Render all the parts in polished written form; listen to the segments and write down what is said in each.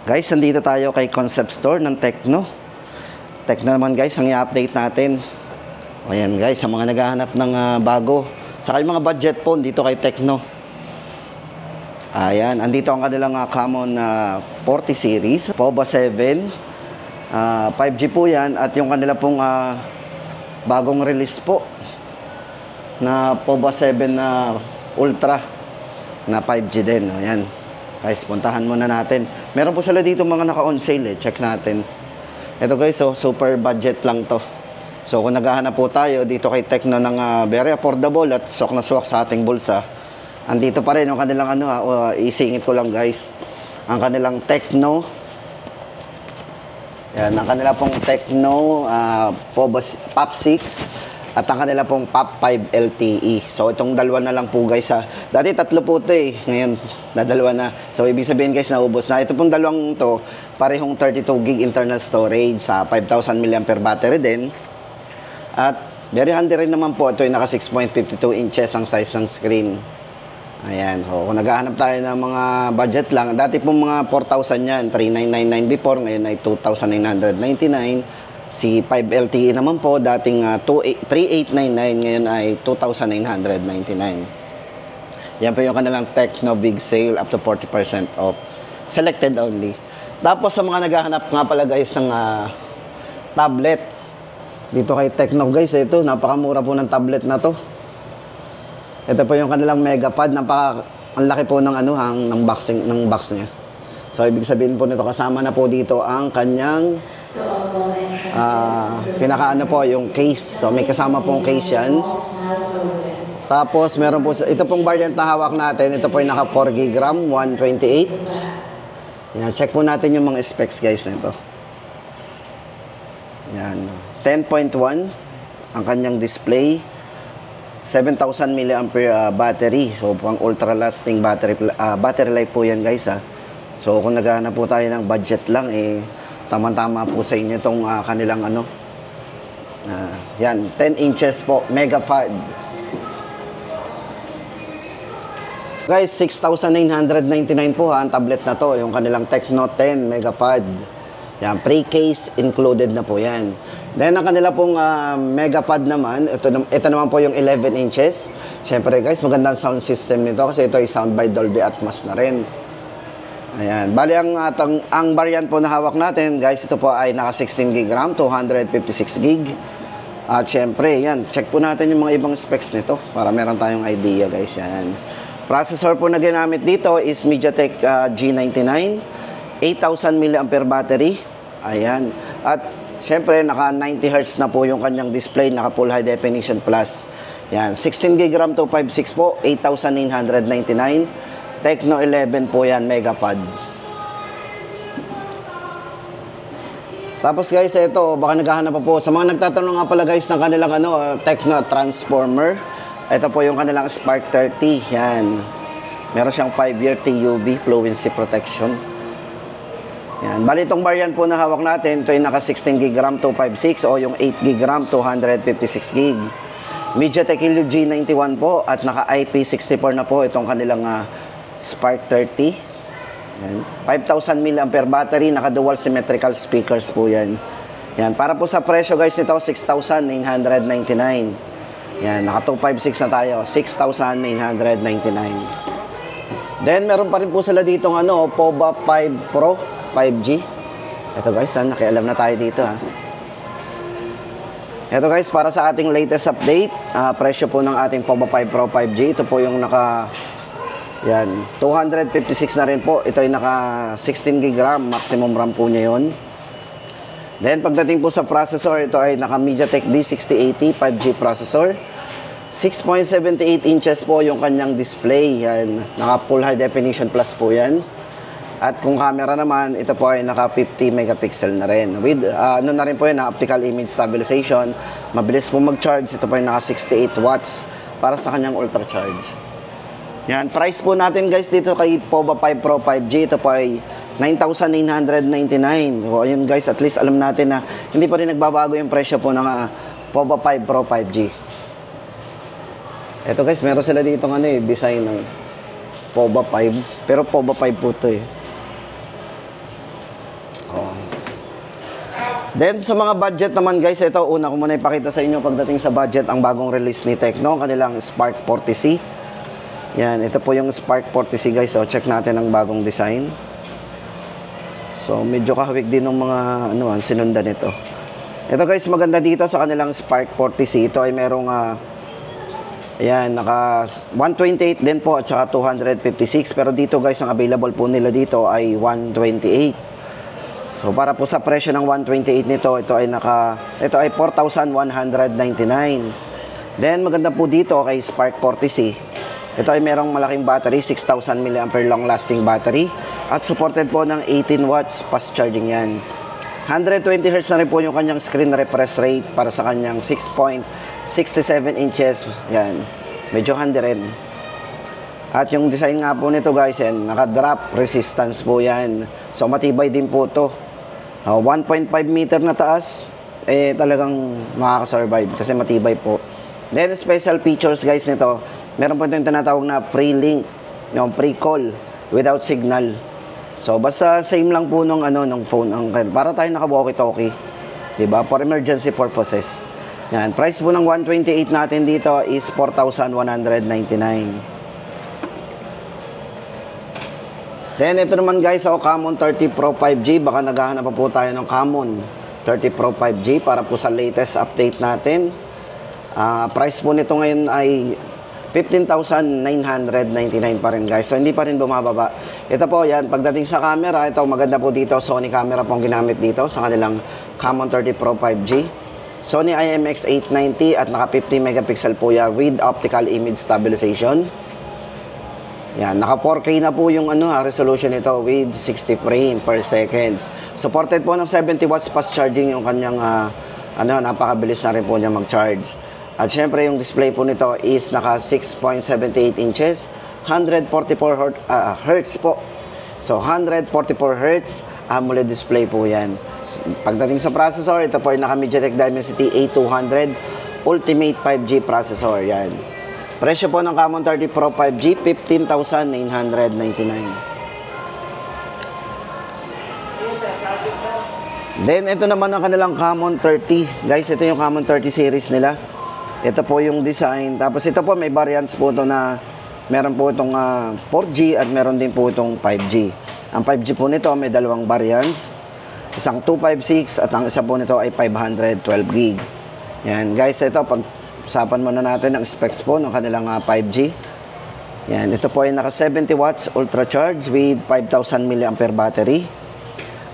Guys, nandito tayo kay Concept Store ng Tecno. Tecno naman guys, ang i-update natin. Ayan guys, sa mga naghahanap ng bago. Saka yung mga budget phone dito kay Tecno. Ayan, andito ang kanilang common 40 series. POBA 7. 5G po yan. At yung kanila pong bagong release po na POBA 7 na Ultra na 5G din. Ayan. Guys, puntahan muna natin. Meron po sila dito mga naka-on sale eh. Check natin. Ito guys, super budget lang to. So kung naghahanap po tayo dito kay Tecno ng very affordable at swak na swak sa ating bulsa, andito pa rin yung kanilang isingit ko lang guys. Ang kanilang Tecno. Yan, ang kanila pong Tecno POP 6 at ang kanila pong POP 5 LTE. So itong dalawa na lang po guys Dati tatlo po ito eh. Ngayon, nadalawa na. So ibig sabihin guys, naubos na. Ito pong dalawang to, parehong 32 gig internal storage sa 5,000 mAh battery din. At very handy rin naman po. Ito ay naka 6.52 inches ang size ng screen. Ayan. So kung naghahanap tayo ng mga budget lang, dati pong mga 4,000 yan, 3,999 before, ngayon ay 2,999. Si 5 LTE naman po, dating 3,899, ngayon ay 2,999. Yan po yung kanilang Tecno Big Sale, up to 40% off. Selected only. Tapos sa mga naghahanap nga pala guys ng tablet, dito kay Tecno guys, ito, napakamura po ng tablet na to. Ito po yung kanilang Megapad, ang laki po ng ng box niya. So ibig sabihin po nito, kasama na po dito ang kanyang yung case. So may kasama pong case yan. Tapos meron po ito pong variant na hawak natin. Ito po yung naka 4 GB RAM, 128. Yan, check po natin yung mga specs guys nito. Yan, 10.1 ang kanyang display. 7,000 mAh battery. So pang ultra lasting battery life po yan guys So kung naghahanap po tayo ng budget lang tama-tama po sa inyo itong kanilang yan, 10 inches po, Megapad. Guys, 6,999 po ang tablet na to, yung kanilang Tecno 10 Megapad. Yan, pre-case included na po yan. Then ang kanila pong Megapad naman, ito naman po yung 11 inches. Siyempre guys, magandang sound system nito kasi ito ay sound by Dolby Atmos na rin. Ayan. Bali, ang variant po na hawak natin, guys, ito po ay naka 16 GB RAM, 256 GB. At syempre, yan, check po natin yung mga ibang specs nito para meron tayong idea, guys. Yan. Processor po na ginamit dito is MediaTek G99, 8,000 mAh battery. Ayan. At syempre, naka 90 Hz na po yung kanyang display, naka Full High Definition Plus. Yan. 16 GB RAM, 256 po, 8,999. Tecno 11 po yan, Megapad. Tapos guys, ito, baka naghahanap pa po. Sa mga nagtatanong nga pala guys ng kanilang Tecno Transformer. Ito po yung kanilang Spark 30. Yan. Meron siyang 5-year TUV, fluency protection. Yan. Bali, itong variant po na hawak natin, ito yung naka 16 GB RAM 256 o yung 8 GB RAM 256 GB. MediaTek Helio G91 po at naka IP64 na po itong kanilang Spark 30. Yan. 5,000 mAh battery, naka dual symmetrical speakers po yan. Yan. Para po sa presyo guys nito, 6,999. Yan. Naka 256 na tayo. 6,999. Then, meron pa rin po sila dito POBA 5 Pro 5G. Ito guys, nakialam na tayo dito Ito guys, para sa ating latest update, presyo po ng ating POBA 5 Pro 5G. Ito po yung yan, 256 na rin po. Ito ay naka 16 GB RAM, maximum RAM po niya yun. Then pagdating po sa processor, ito ay naka MediaTek D6080 5G processor. 6.78 inches po yung kanyang display. Yan, naka Full High Definition Plus po yan. At kung camera naman, ito po ay naka 50 megapixel na rin. With na rin po yan, optical image stabilization. Mabilis po mag-charge. Ito po ay naka 68 watts para sa kanyang ultra charge. Yan, price po natin guys dito kay POBA 5 Pro 5G. Ito po ay 9,999. So, ayun guys, at least alam natin na hindi pa rin nagbabago yung presyo po ng POBA 5 Pro 5G. Ito guys, meron sila dito design ng POBA 5. Pero POBA 5 po ito Then sa mga budget naman guys, ito una ko muna ipakita sa inyo pagdating sa budget ang bagong release ni Tecno, kanilang Spark 40C. Yan, ito po yung Spark 40C guys. So check natin ang bagong design. So medyo kahawig din ng mga sinundan nito. Ito guys, maganda dito sa kanilang Spark 40C. Ito ay merong ayan, naka 128 din po at saka 256. Pero dito guys, ang available po nila dito ay 128. So para po sa presyo ng 128 nito, ito ay 4,199. Then maganda po dito kay Spark 40C. Ito ay merong malaking battery, 6,000 mAh long lasting battery at supported po ng 18 watts fast charging yan. 120 Hz na rin po yung kanyang screen refresh rate para sa kanyang 6.67 inches. Yan, medyo handi rin. At yung design nga po nito guys, yan, naka-drop resistance po yan. So matibay din po to. 1.5 meter na taas, talagang makakasurvive kasi matibay po. Then special features guys nito, meron po itong tinatawag na free link, yung free call without signal. So basta same lang po nung phone, para tayo naka-walkie-talkie, 'di ba? For emergency purposes. Yan, price po ng 128 natin dito is 4,199. Then, ito naman guys, Camon 30 Pro 5G. Baka naghahanap pa po tayo ng Camon 30 Pro 5G para po sa latest update natin. Price po nito ngayon ay 15,999 pa rin guys. So, hindi pa rin bumababa. Ito po, yan. Pagdating sa camera, ito maganda po dito. Sony camera pong ginamit dito sa kanilang Camon 30 Pro 5G. Sony IMX890 at naka 50 megapixel po yan with optical image stabilization. Yan, naka 4K na po yung resolution nito with 60 frame per seconds. Supported po ng 70 watts fast charging yung kanyang napakabilis na rin po niya mag-charge. At syempre yung display po nito is naka 6.78 inches, 144 Hz po. So 144 Hz AMOLED display po yan. Pagdating sa processor, ito po ay naka MediaTek Dimensity A200 Ultimate 5G processor yan. Presyo po ng Camon 30 Pro 5G, 15,999. Then, ito naman ang kanilang Camon 30. Guys, ito yung Camon 30 series nila. Ito po yung design. Tapos ito po, may variants po ito na meron po itong 4G at meron din po itong 5G. Ang 5G po nito, may dalawang variants. Isang 256 at ang isa po nito ay 512 gig. Yan, guys, ito pag usapan muna natin ang specs po ng kanilang 5G. Yan, ito po ay naka 70 watts ultra charge with 5,000 mAh battery.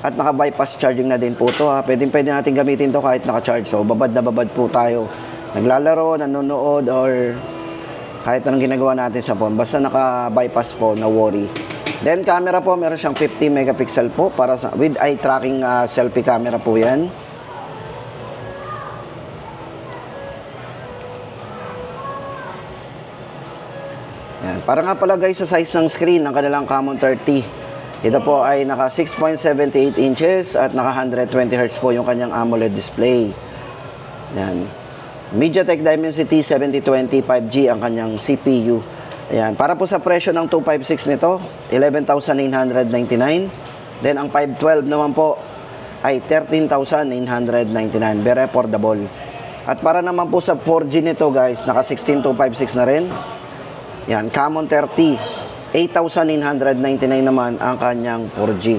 At naka bypass charging na din po ito. Pwede natin gamitin to kahit naka-charge. So babad na babad po tayo. Naglalaro, nanonood, or kahit anong ginagawa natin sa phone. Basta naka bypass po, no worry. Then camera po, meron siyang 50 megapixel po para sa with eye tracking selfie camera po yan. Yan. Para nga pala guys sa size ng screen ng kanilang Camon 30. Ito po ay naka 6.78 inches at naka 120 Hz po yung kanyang AMOLED display. Yan. MediaTek Dimensity 7020 5G ang kanyang CPU. Ayan. Para po sa presyo ng 256 nito, 11,999. Then ang 512 naman po ay 13,999. Very affordable. At para naman po sa 4G nito guys, naka 16,256 na rin. Yan, Camon 30, 8,999 naman ang kanyang 4G.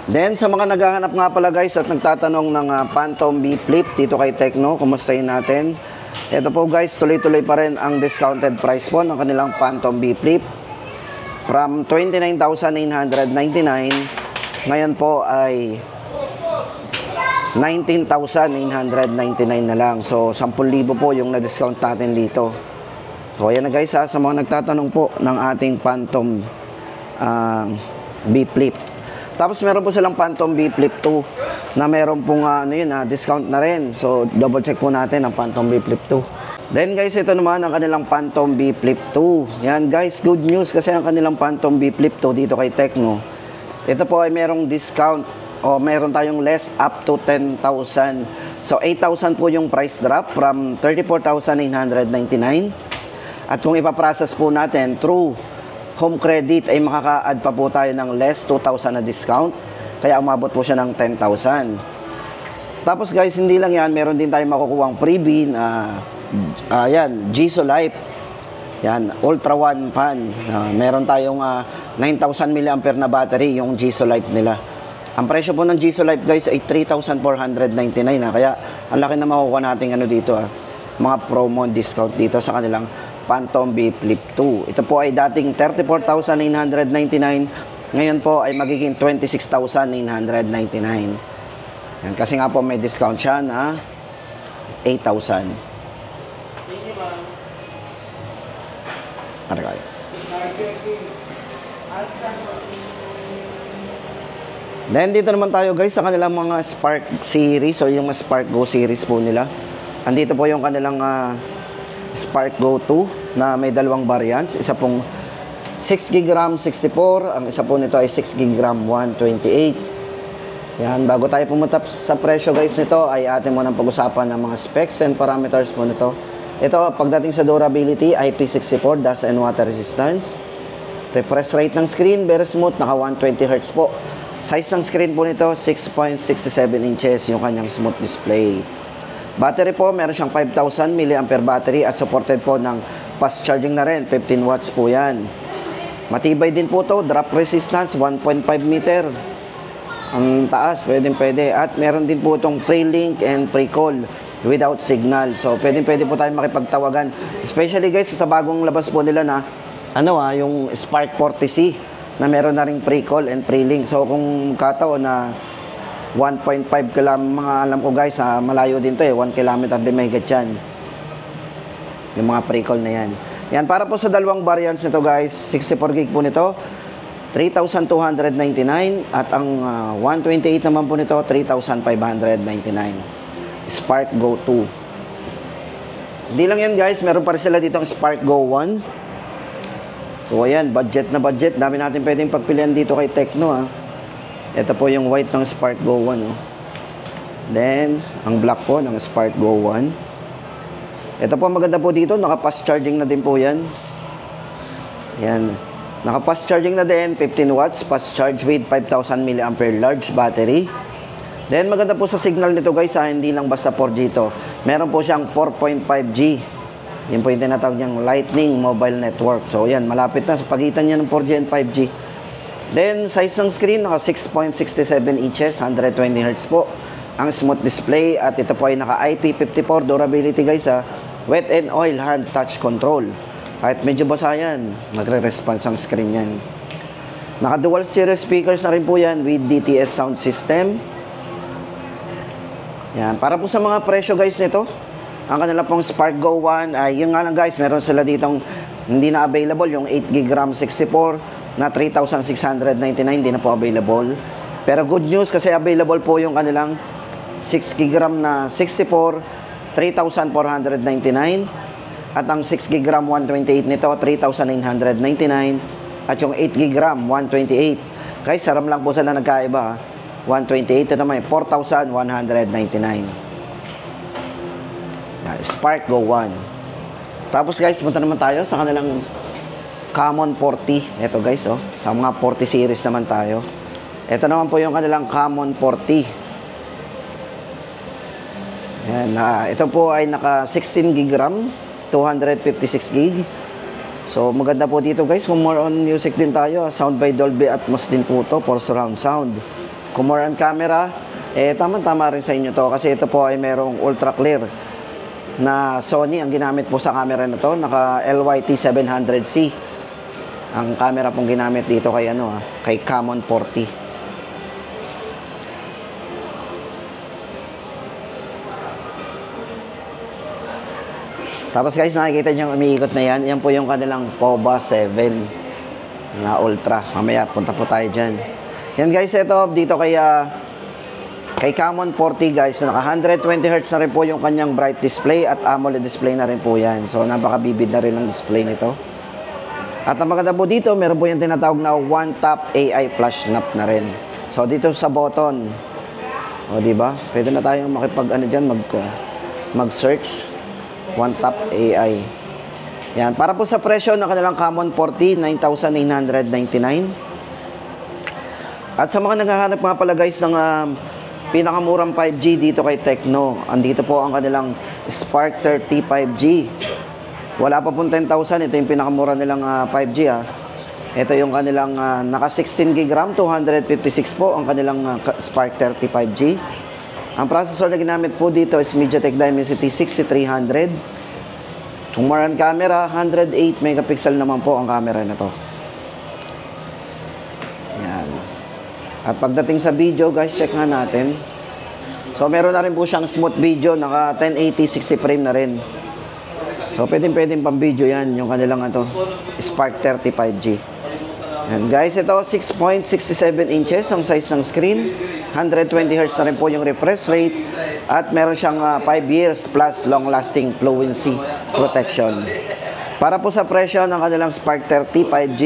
Then, sa mga naghahanap nga pala guys at nagtatanong ng Phantom B Flip dito kay Tecno, kumustahin natin? Ito po guys, tuloy-tuloy pa rin ang discounted price po ng kanilang Phantom B Flip. From 29,999, ngayon po ay 19,999 na lang. So, 10,000 po yung na-discount natin dito. So, ayan na guys sa mga nagtatanong po ng ating Phantom B Flip. Tapos, meron po silang Phantom B Flip 2 na meron pong discount na rin. So, double check po natin ang Phantom B Flip 2. Then guys, ito naman ang kanilang Phantom B Flip 2. Yan guys, good news kasi ang kanilang Phantom B Flip 2 dito kay Tecno. Ito po ay merong discount o meron tayong less up to 10,000. So 8,000 po yung price drop from 34,999. At kung ipaprocess po natin through home credit ay makaka-add pa po tayo ng less 2,000 na discount. Kaya umabot po siya ng 10,000. Tapos guys, hindi lang yan, meron din tayong makukuhang freebie na yan, Giso Life. Yan, Ultra One Fan. Meron tayong 9,000 mAh na battery yung Giso Life nila. Ang presyo po ng Giso Life guys ay 3,499 kaya ang laki na makukuha natin ano dito mga promo discount dito sa kanilang Phantom B Flip 2. Ito po ay dating 34,999, ngayon po ay magiging 26,999. Yan, kasi nga po may discount siya na 8,000. Aray. Then dito naman tayo guys sa kanilang mga Spark series o yung Spark Go series po nila. Andito po yung kanilang Spark Go 2 na may dalawang variants. Isa pong 6GB RAM 64, ang isa po nito ay 6GB RAM 128. Yan, bago tayo pumunta sa presyo guys nito ay atin muna pag-usapan ng mga specs and parameters po nito. Ito, pagdating sa durability, IP64, dust and water resistance. Refresh rate ng screen, very smooth, naka 120Hz po. Size ng screen po nito, 6.67 inches yung kanyang smooth display. Battery po, meron siyang 5,000 mAh battery at supported po ng fast charging na rin, 15 watts po yan. Matibay din po to, drop resistance, 1.5 meter. Ang taas, pwede. At meron din po itong pre-link and pre-call without signal. So, pwede po tayo makipagtawagan. Especially guys, sa bagong labas po nila na, yung Spark 40C na meron na ring pre-call and pre-link. So, kung kataon na 1.5 km, mga alam ko guys, malayo din to 1 kilometer din may yan. Yung mga pre-call na yan. Yan, para po sa dalawang variants nito guys, 64GB po nito, 3,299 at ang 128 naman po nito 3,599. Spark Go 2. Hindi lang yan guys, meron pa rin sila ditong Spark Go 1. So ayan, budget na budget. Dami natin pwedeng pagpilian dito kay Tecno Ito po yung white ng Spark Go 1 Then, ang black po ng Spark Go 1. Ito po maganda po dito, naka-fast charging na din po yan. Yan. Naka-fast charging na din, 15 watts, fast charge with 5,000 mAh large battery. Then, maganda po sa signal nito guys, hindi lang basta 4G ito. Meron po siyang 4.5G. Yan po yung tinatawag niyang Lightning Mobile Network. So, yan, malapit na sa pagitan niya ng 4G and 5G. Then, size ng screen, naka 6.67 inches, 120Hz po. Ang smooth display at ito po ay naka IP54 durability guys wet and oil hand touch control. Kahit medyo basa yan, nagre-response ang screen yan. Naka dual stereo speakers na rin po yan with DTS sound system. Yan, para po sa mga presyo guys nito, ang kanila pong Spark Go 1 ay yun nga lang guys, meron sila ditong hindi na available yung 8GB RAM 64 na 3,699, hindi na po available. Pero good news kasi available po yung kanilang 6GB RAM na 64, 3,499. At ang 6GB RAM 128 nito, 3,999. At yung 8GB RAM 128. Guys, saram lang po sila nagkaiba 128, ito naman 4,199. Spark Go 1. Tapos guys, punta naman tayo sa kanilang Common 40. Ito guys, sa mga 40 series naman tayo. Ito naman po yung kanilang Common 40. Yan, ito po ay naka 16GB RAM, 256GB. So, maganda po dito guys. Kung more on music din tayo, sound by Dolby Atmos din po to for surround sound. Kung more on camera, tama-tama rin sa inyo to kasi ito po ay merong ultra clear na Sony ang ginamit po sa camera na to. Naka LYT 700C ang camera pong ginamit dito kay kay Common 40. Tapos guys, nakikita nyo yung umiikot na yan. Yan po yung kanilang POBA 7 na Ultra. Mamaya, punta po tayo dyan. Yan guys, ito dito kay Common 40 guys. Naka 120Hz na rin po yung kanyang bright display at AMOLED display na rin po yan. So, napakabibid na rin ang display nito. At ang maganda po dito, meron po yung tinatawag na One Tap AI Flash Snap na rin. So, dito sa button. O, diba? Pwede na tayong makipag-search. One Tap AI. Yan, para po sa presyo ng kanilang Common 40, 9,999. At sa mga naghahanap nga pala guys ng pinakamurang 5G dito kay Tecno, andito po ang kanilang Spark 30 5G. Wala pa pong 10,000, ito yung pinakamura nilang 5G Ito yung kanilang naka 16 GB RAM, 256 po ang kanilang Spark 30 5G. Ang processor na ginamit po dito is MediaTek Dimensity 6300. Kung maran camera, 108 megapixel naman po ang camera na to. Yan. At pagdating sa video, guys, check nga natin. So, meron na rin po siyang smooth video, naka 1080 60 frame na rin. So, pwedeng pang video yan, yung kanilang Spark 30 5G. Yan, guys, ito 6.67 inches ang size ng screen. 120 Hz na rin po yung refresh rate. At meron siyang 5 years plus long-lasting fluency protection. Para po sa presyo ng kanilang Spark 30 5G,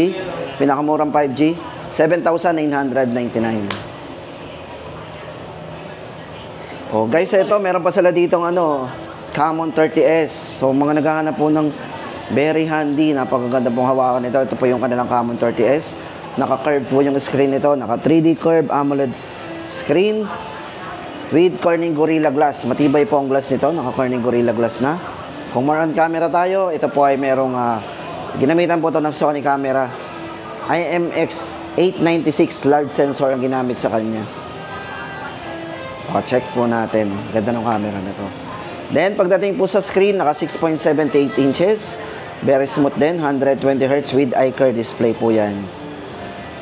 pinakamurang 5G, 7,999. Oh, guys, ito meron pa sila ditong Common 30S. So, mga naghahanap po ng very handy, napakaganda pong hawakan nito. Ito po yung kanilang Common 30S. Naka-curve po yung screen nito, naka 3D curve AMOLED screen with Corning Gorilla Glass. Matibay po ang glass nito, naka Corning Gorilla Glass na. Kung more on camera tayo, ito po ay merong ginamitan po ito ng Sony camera. IMX896 large sensor ang ginamit sa kanya. Check po natin, ganda ng camera na to. Then pagdating po sa screen, naka 6.78 inches, very smooth din, 120 Hz with iCur display po yan.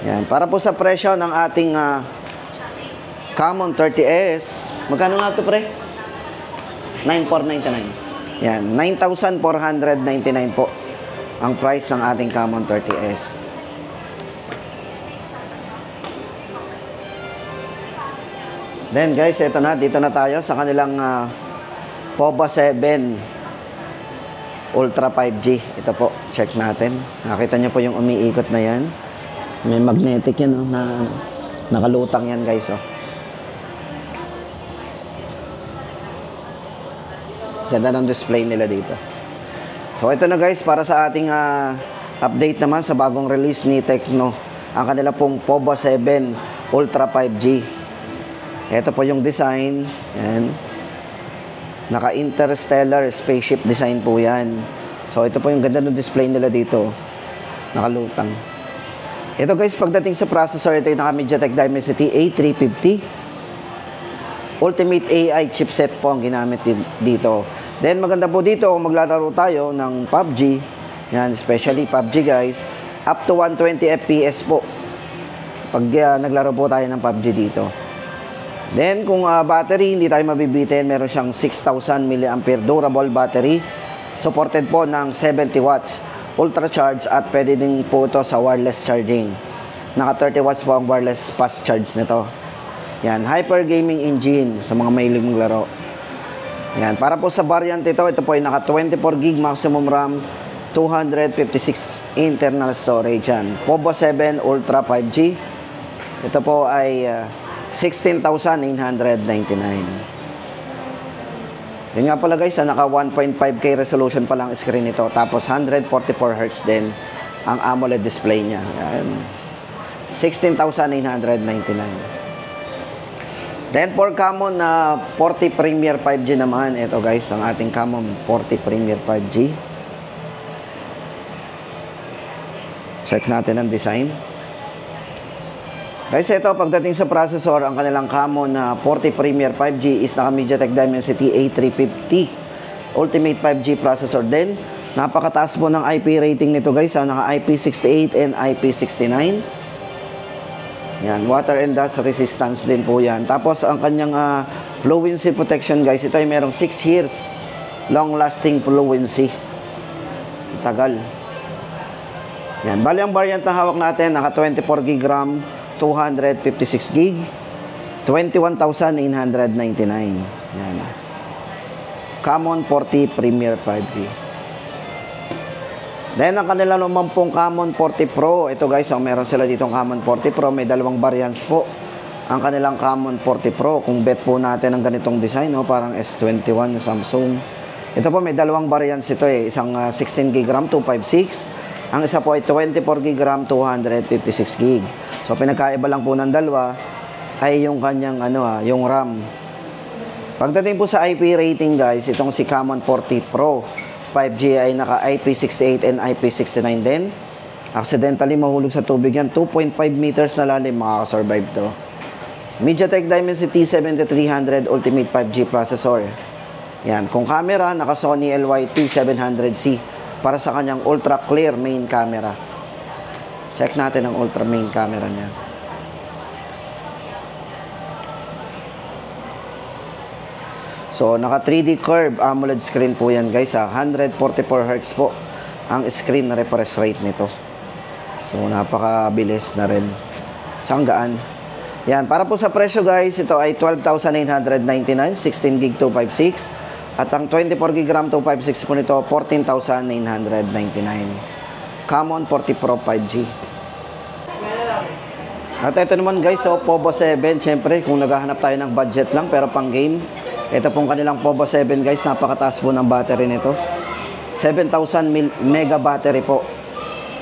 Yan, para po sa presyo ng ating Common 30S. Magkano nga ito, pre? 9,499. Yan, 9,499 po ang price ng ating Common 30S. Then guys, ito na, dito na tayo sa kanilang POBA 7 Ultra 5G. Ito po, check natin. Nakita nyo po yung umiikot na yan. May magnetic yan, na nakalutang yan guys. Ganda ng display nila dito. So ito na guys, para sa ating update naman sa bagong release ni Tecno, ang kanila pong POBA 7 Ultra 5G. Ito po yung design. Yan. Naka-interstellar spaceship design po yan. So ito po yung ganda ng display nila dito. Nakalutang. Ito guys, pagdating sa processor, ito yung naka MediaTek Dimensity A350. Ultimate AI chipset po ang ginamit dito. Then maganda po dito kung maglalaro tayo ng PUBG. Yan, especially PUBG guys. Up to 120 FPS po. Pag naglaro po tayo ng PUBG dito. Then kung battery, hindi tayo mabibitin. Meron siyang 6,000 mAh durable battery. Supported po ng 70 watts. Ultra charge at pwede din po ito sa wireless charging. Naka 30 watts po ang wireless fast charge nito. Yan, Hyper Gaming Engine sa mga mahilig maglaro. Yan, para po sa variant ito po ay naka 24 GB maximum RAM, 256 internal storage yan. POBA 7 Ultra 5G. Ito po ay 16,999. Yun nga pala guys, naka 1.5K resolution pa lang screen nito. Tapos 144 Hz din ang AMOLED display niya. Yan. 16,999. Then for Common 40 Premier 5G naman, ito guys, ang ating Common 40 Premier 5G. Check natin ang design. Guys, ito pagdating sa processor, ang kanilang Common 40 Premier 5G is naka MediaTek Dimensity A350 Ultimate 5G processor din. Napakataas po ng IP rating nito guys, naka IP68 and IP69. Yan, water and dust resistance din po yan. Tapos, ang kanyang fluency protection, guys, ito ay merong 6 years long-lasting fluency. Tagal. Yan, bali ang variant na hawak natin, naka 24 GB RAM, 256 GB, 21,999. Yan. Common 40 Premier 5G. Then, ang kanila naman pong Common 40 Pro. Ito guys, meron sila ditong Common 40 Pro. May dalawang variants po. Ang kanilang Common 40 Pro. Kung bet po natin ang ganitong design, parang S21 ng Samsung. Ito po may dalawang variants ito eh. Isang 16 gig RAM 256. Ang isa po ay 24 gig RAM 256 gig. So pinagkaiba lang po ng dalawa ay yung kanyang yung RAM. Pagdating po sa IP rating guys, itong si Camon 40 Pro 5G ay naka IP68 and IP69 din. Accidentally mahulog sa tubig yan, 2.5 meters na lalim, makakasurvive to. MediaTek Dimensity 7300 Ultimate 5G processor. Yan, kung camera, naka Sony LYT700C para sa kanyang ultra clear main camera. Check natin ang ultra main camera niya. So, naka 3D curve AMOLED screen po yan guys. 144Hz po ang screen na refresh rate nito. So, napakabilis na rin. Tsaka gaan. Yan, para po sa presyo guys, ito ay 12,999, 16 gig 256. At ang 24 gig RAM 256 po nito, 14,999. Camon 40 Pro 5G. At ito naman guys, so Povo 7, syempre kung naghahanap tayo ng budget lang pero pang game, ito pong kanilang Povo 7 guys, napakataas po ng battery nito. 7,000 mega battery po.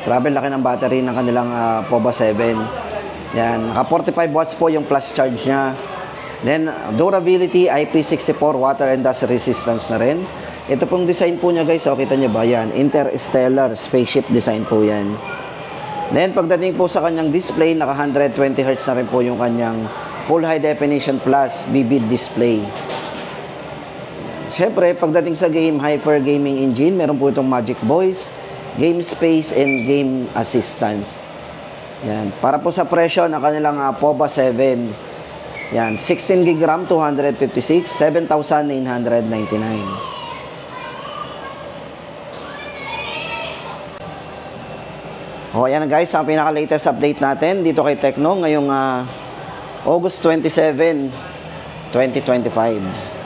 Grabe laki ng battery ng kanilang Povo 7. Yan, naka 45 watts po yung flash charge niya. Then, durability, IP64, water and dust resistance na rin. Ito pong design po niya guys, kita niyo ba? Yan, interstellar spaceship design po yan. Then, pagdating po sa kanyang display, naka 120Hz na rin po yung kanyang Full High Definition Plus vivid display. Siyempre, pagdating sa game, Hyper Gaming Engine, meron po itong Magic Voice, Game Space, and Game Assistance. Yan. Para po sa presyo ng kanilang Povo 7, yan, 16 gig RAM, 256, 7,999. O, yan guys, ang pinaka-latest update natin dito kay Tecno ngayong August 27, 2025.